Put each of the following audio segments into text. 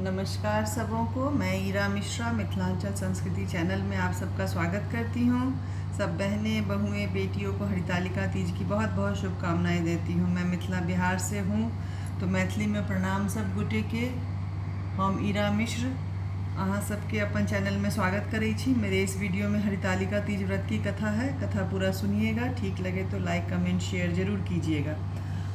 नमस्कार सबों को। मैं ईरा मिश्रा मिथिलांचल संस्कृति चैनल में आप सबका स्वागत करती हूँ। सब बहनें, बहुएं, बेटियों को हरितालिका तीज की बहुत बहुत शुभकामनाएं देती हूँ। मैं मिथिला बिहार से हूँ, तो मैथिली में प्रणाम सब गोटे के। हम ईरा मिश्र अहाँ सबके अपन चैनल में स्वागत करै छी। मेरे इस वीडियो में हरितालिका तीज व्रत की कथा है। कथा पूरा सुनिएगा, ठीक लगे तो लाइक कमेंट शेयर जरूर कीजिएगा।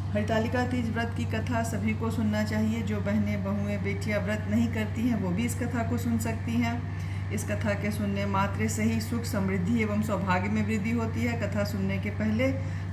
हरितालिका तीज व्रत की कथा सभी को सुनना चाहिए। जो बहनें, बहुएं, बेटियां व्रत नहीं करती हैं वो भी इस कथा को सुन सकती हैं। इस कथा के सुनने मात्र से ही सुख, समृद्धि एवं सौभाग्य में वृद्धि होती है। कथा सुनने के पहले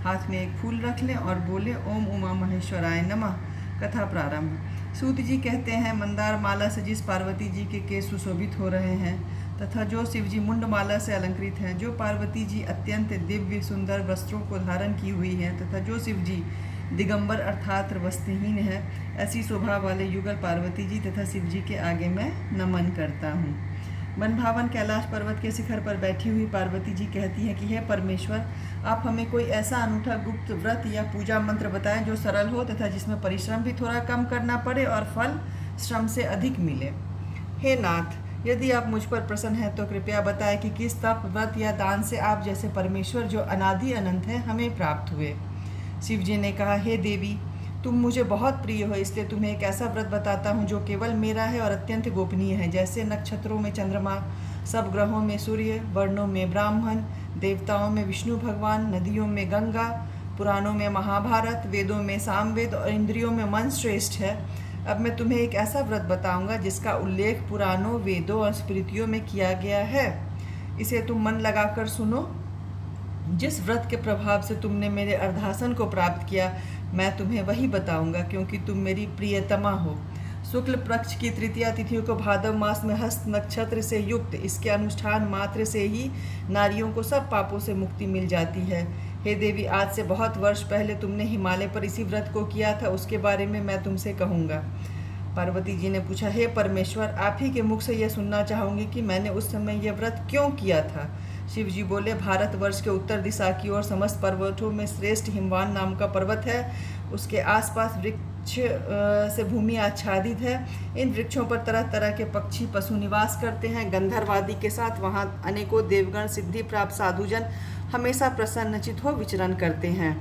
हाथ में एक फूल रख लें और बोले ओम उमा महेश्वराय नमः। कथा प्रारंभ। सूत जी कहते हैं, मंदार माला से जिस पार्वती जी के केश सुशोभित हो रहे हैं तथा जो शिव जी मुंड माला से अलंकृत हैं, जो पार्वती जी अत्यंत दिव्य सुंदर वस्त्रों को धारण की हुई हैं तथा जो शिव जी दिगंबर अर्थात वस्त्रहीन है, ऐसी शोभा वाले युगल पार्वती जी तथा शिव जी के आगे मैं नमन करता हूँ। मन भावन कैलाश पर्वत के शिखर पर बैठी हुई पार्वती जी कहती हैं कि हे परमेश्वर, आप हमें कोई ऐसा अनूठा गुप्त व्रत या पूजा मंत्र बताएं जो सरल हो तथा जिसमें परिश्रम भी थोड़ा कम करना पड़े और फल श्रम से अधिक मिले। हे नाथ, यदि आप मुझ पर प्रसन्न हैं तो कृपया बताएं कि किस तप, व्रत या दान से आप जैसे परमेश्वर जो अनादि अनंत हैं हमें प्राप्त हुए। शिव जी ने कहा, हे देवी, तुम मुझे बहुत प्रिय हो, इसलिए तुम्हें एक ऐसा व्रत बताता हूँ जो केवल मेरा है और अत्यंत गोपनीय है। जैसे नक्षत्रों में चंद्रमा, सब ग्रहों में सूर्य, वर्णों में ब्राह्मण, देवताओं में विष्णु भगवान, नदियों में गंगा, पुराणों में महाभारत, वेदों में सामवेद और इंद्रियों में मन श्रेष्ठ है। अब मैं तुम्हें एक ऐसा व्रत बताऊंगा जिसका उल्लेख पुराणों, वेदों और स्मृतियों में किया गया है। इसे तुम मन लगाकर सुनो। जिस व्रत के प्रभाव से तुमने मेरे अर्धासन को प्राप्त किया, मैं तुम्हें वही बताऊंगा, क्योंकि तुम मेरी प्रियतमा हो। शुक्ल पक्ष की तृतीया तिथियों को भादव मास में हस्त नक्षत्र से युक्त इसके अनुष्ठान मात्र से ही नारियों को सब पापों से मुक्ति मिल जाती है। हे देवी, आज से बहुत वर्ष पहले तुमने हिमालय पर इसी व्रत को किया था, उसके बारे में मैं तुमसे कहूँगा। पार्वती जी ने पूछा, हे परमेश्वर, आप ही के मुख से यह सुनना चाहूँगी कि मैंने उस समय यह व्रत क्यों किया था। शिव जी बोले, भारतवर्ष के उत्तर दिशा की ओर समस्त पर्वतों में श्रेष्ठ हिमवान नाम का पर्वत है। उसके आसपास वृक्ष से भूमि आच्छादित है। इन वृक्षों पर तरह तरह के पक्षी, पशु निवास करते हैं। गंधर्व आदि के साथ वहाँ अनेकों देवगण, सिद्धि प्राप्त साधुजन हमेशा प्रसन्नचित हो विचरण करते हैं।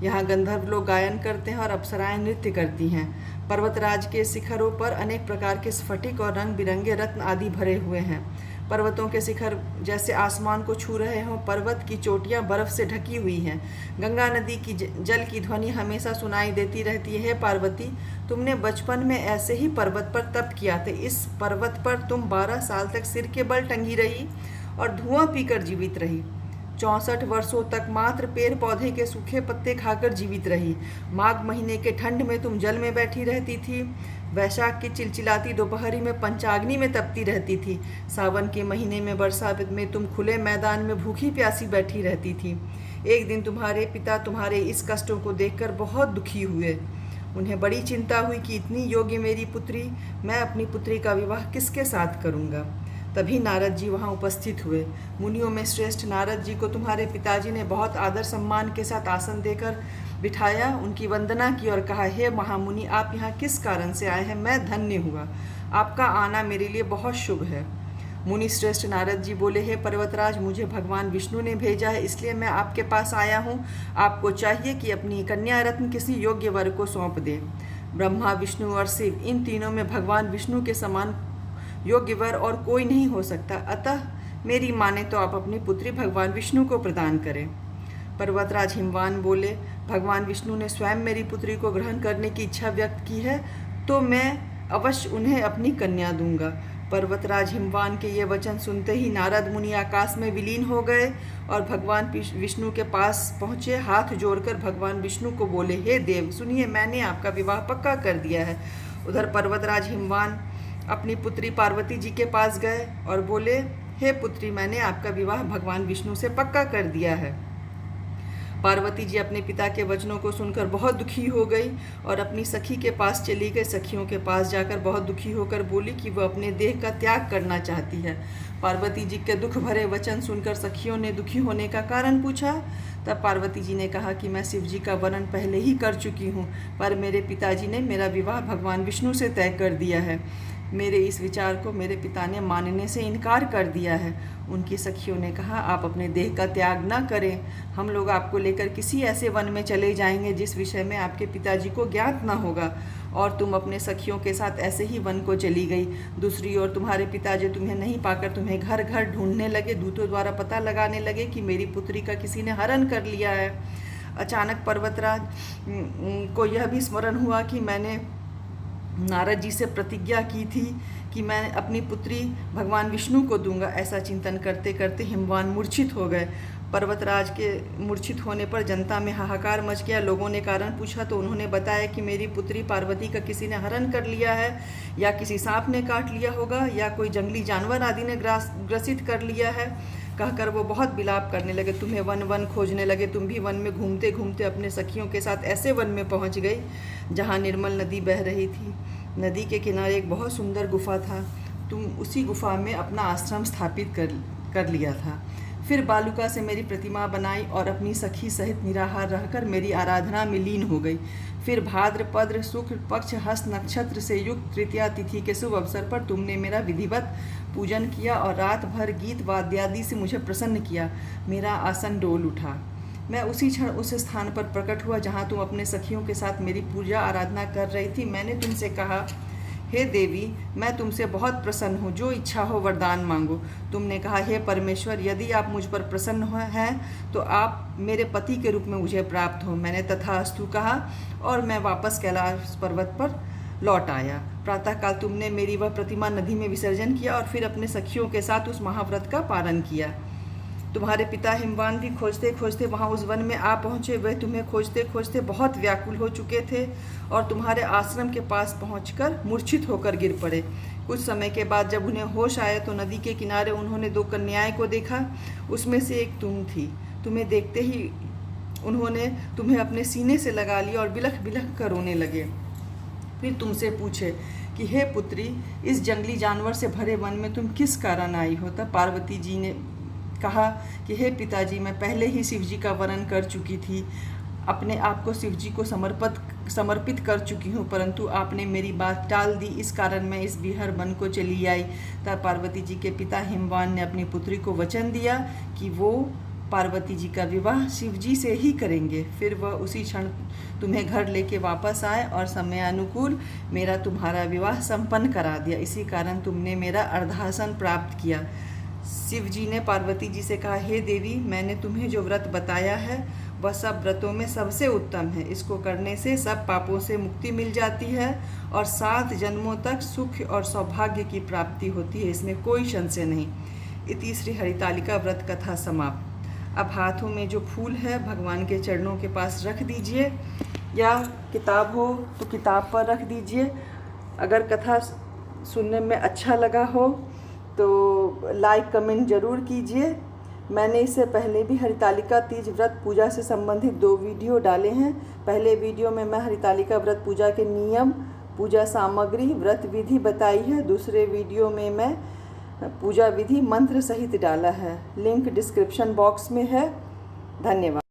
यहाँ गंधर्व लोग गायन करते हैं और अप्सराएं नृत्य करती हैं। पर्वतराज के शिखरों पर अनेक प्रकार के स्फटिक और रंग बिरंगे रत्न आदि भरे हुए हैं। पर्वतों के शिखर जैसे आसमान को छू रहे हों, पर्वत की चोटियां बर्फ से ढकी हुई हैं। गंगा नदी की जल की ध्वनि हमेशा सुनाई देती रहती है। पार्वती, तुमने बचपन में ऐसे ही पर्वत पर तप किया था। इस पर्वत पर तुम 12 साल तक सिर के बल टंगी रही और धुआं पीकर जीवित रही। 64 वर्षों तक मात्र पेड़ पौधे के सूखे पत्ते खाकर जीवित रही। माघ महीने के ठंड में तुम जल में बैठी रहती थी। वैशाख की चिलचिलाती दोपहरी में पंचाग्नि में तपती रहती थी। सावन के महीने में वर्षा में तुम खुले मैदान में भूखी प्यासी बैठी रहती थी। एक दिन तुम्हारे पिता तुम्हारे इस कष्टों को देखकर बहुत दुखी हुए। उन्हें बड़ी चिंता हुई कि इतनी योग्य मेरी पुत्री, मैं अपनी पुत्री का विवाह किसके साथ करूँगा। तभी नारद जी वहाँ उपस्थित हुए। मुनियों में श्रेष्ठ नारद जी को तुम्हारे पिताजी ने बहुत आदर सम्मान के साथ आसन देकर बिठाया, उनकी वंदना की और कहा, हे महामुनि, आप यहाँ किस कारण से आए हैं? मैं धन्य हुआ, आपका आना मेरे लिए बहुत शुभ है। मुनि श्रेष्ठ नारद जी बोले, हे पर्वतराज, मुझे भगवान विष्णु ने भेजा है, इसलिए मैं आपके पास आया हूँ। आपको चाहिए कि अपनी कन्या रत्न किसी योग्य वर को सौंप दें। ब्रह्मा, विष्णु और शिव, इन तीनों में भगवान विष्णु के समान योग्य वर और कोई नहीं हो सकता। अतः मेरी माने तो आप अपनी पुत्री भगवान विष्णु को प्रदान करें। पर्वतराज हिमवान बोले, भगवान विष्णु ने स्वयं मेरी पुत्री को ग्रहण करने की इच्छा व्यक्त की है, तो मैं अवश्य उन्हें अपनी कन्या दूंगा। पर्वतराज हिमवान के ये वचन सुनते ही नारद मुनि आकाश में विलीन हो गए और भगवान विष्णु के पास पहुँचे। हाथ जोड़कर भगवान विष्णु को बोले, हे देव, सुनिए, मैंने आपका विवाह पक्का कर दिया है। उधर पर्वतराज हिमवान अपनी पुत्री पार्वती जी के पास गए और बोले, हे पुत्री, मैंने आपका विवाह भगवान विष्णु से पक्का कर दिया है। पार्वती जी अपने पिता के वचनों को सुनकर बहुत दुखी हो गई और अपनी सखी के पास चली गई। सखियों के पास जाकर बहुत दुखी होकर बोली कि वह अपने देह का त्याग करना चाहती है। पार्वती जी के दुख भरे वचन सुनकर सखियों ने दुखी होने का कारण पूछा। तब पार्वती जी ने कहा कि मैं शिव जी का वर्णन पहले ही कर चुकी हूँ, पर मेरे पिताजी ने मेरा विवाह भगवान विष्णु से तय कर दिया है। मेरे इस विचार को मेरे पिता ने मानने से इनकार कर दिया है। उनकी सखियों ने कहा, आप अपने देह का त्याग ना करें, हम लोग आपको लेकर किसी ऐसे वन में चले जाएंगे जिस विषय में आपके पिताजी को ज्ञात ना होगा। और तुम अपने सखियों के साथ ऐसे ही वन को चली गई। दूसरी ओर तुम्हारे पिताजी तुम्हें नहीं पाकर तुम्हें घर घर ढूंढने लगे, दूतों द्वारा पता लगाने लगे कि मेरी पुत्री का किसी ने हरण कर लिया है। अचानक पर्वतराज को यह भी स्मरण हुआ कि मैंने नारद जी से प्रतिज्ञा की थी कि मैं अपनी पुत्री भगवान विष्णु को दूंगा। ऐसा चिंतन करते करते हिमवान मूर्छित हो गए। पर्वतराज के मूर्छित होने पर जनता में हाहाकार मच गया। लोगों ने कारण पूछा तो उन्होंने बताया कि मेरी पुत्री पार्वती का किसी ने हरण कर लिया है, या किसी सांप ने काट लिया होगा, या कोई जंगली जानवर आदि ने ग्रसित कर लिया है। कहकर वो बहुत विलाप करने लगे। तुम्हें वन वन खोजने लगे। तुम भी वन में घूमते घूमते अपने सखियों के साथ ऐसे वन में पहुंच गई जहां निर्मल नदी बह रही थी। नदी के किनारे एक बहुत सुंदर गुफा था। तुम उसी गुफा में अपना आश्रम स्थापित कर लिया था। फिर बालुका से मेरी प्रतिमा बनाई और अपनी सखी सहित निराहार रहकर मेरी आराधना में लीन हो गई। फिर भाद्रपद शुक्ल पक्ष हस्त नक्षत्र से युक्त तृतीया तिथि के शुभ अवसर पर तुमने मेरा विधिवत पूजन किया और रात भर गीत वाद्यादि से मुझे प्रसन्न किया। मेरा आसन डोल उठा। मैं उसी क्षण उस स्थान पर प्रकट हुआ जहाँ तुम अपने सखियों के साथ मेरी पूजा आराधना कर रही थी। मैंने तुमसे कहा, हे देवी, मैं तुमसे बहुत प्रसन्न हूँ, जो इच्छा हो वरदान मांगो। तुमने कहा, हे परमेश्वर, यदि आप मुझ पर प्रसन्न हैं तो आप मेरे पति के रूप में मुझे प्राप्त हो। मैंने तथास्तु कहा और मैं वापस कैलाश पर्वत पर लौट आया। प्रातःकाल तुमने मेरी वह प्रतिमा नदी में विसर्जन किया और फिर अपने सखियों के साथ उस महाव्रत का पालन किया। तुम्हारे पिता हिमवान भी खोजते खोजते वहाँ उस वन में आ पहुँचे। वे तुम्हें खोजते खोजते बहुत व्याकुल हो चुके थे और तुम्हारे आश्रम के पास पहुँचकर मूर्छित होकर गिर पड़े। कुछ समय के बाद जब उन्हें होश आया तो नदी के किनारे उन्होंने 2 कन्याएं को देखा। उसमें से एक तुम थी। तुम्हें देखते ही उन्होंने तुम्हें अपने सीने से लगा लिया और बिलख बिलख कर रोने लगे। फिर तुमसे पूछे कि हे पुत्री, इस जंगली जानवर से भरे वन में तुम किस कारण आई हो? तब पार्वती जी ने कहा कि हे पिताजी, मैं पहले ही शिव जी का वरण कर चुकी थी, अपने आप को शिव जी को समर्पित कर चुकी हूँ, परंतु आपने मेरी बात टाल दी, इस कारण मैं इस बिहर वन को चली आई। तब पार्वती जी के पिता हिमवान ने अपनी पुत्री को वचन दिया कि वो पार्वती जी का विवाह शिव जी से ही करेंगे। फिर वह उसी क्षण तुम्हें घर लेके वापस आए और समयानुकूल मेरा तुम्हारा विवाह संपन्न करा दिया। इसी कारण तुमने मेरा अर्धासन प्राप्त किया। शिव जी ने पार्वती जी से कहा, हे देवी, मैंने तुम्हें जो व्रत बताया है वह सब व्रतों में सबसे उत्तम है। इसको करने से सब पापों से मुक्ति मिल जाती है और 7 जन्मों तक सुख और सौभाग्य की प्राप्ति होती है। इसमें कोई संशय नहीं। इति श्री हरितालिका व्रत कथा समाप्त। अब हाथों में जो फूल है भगवान के चरणों के पास रख दीजिए, या किताब हो तो किताब पर रख दीजिए। अगर कथा सुनने में अच्छा लगा हो तो लाइक कमेंट ज़रूर कीजिए। मैंने इससे पहले भी हरितालिका तीज व्रत पूजा से संबंधित 2 वीडियो डाले हैं। पहले वीडियो में मैं हरितालिका व्रत पूजा के नियम, पूजा सामग्री, व्रत विधि बताई है। दूसरे वीडियो में मैं पूजा विधि मंत्र सहित डाला है। लिंक डिस्क्रिप्शन बॉक्स में है। धन्यवाद।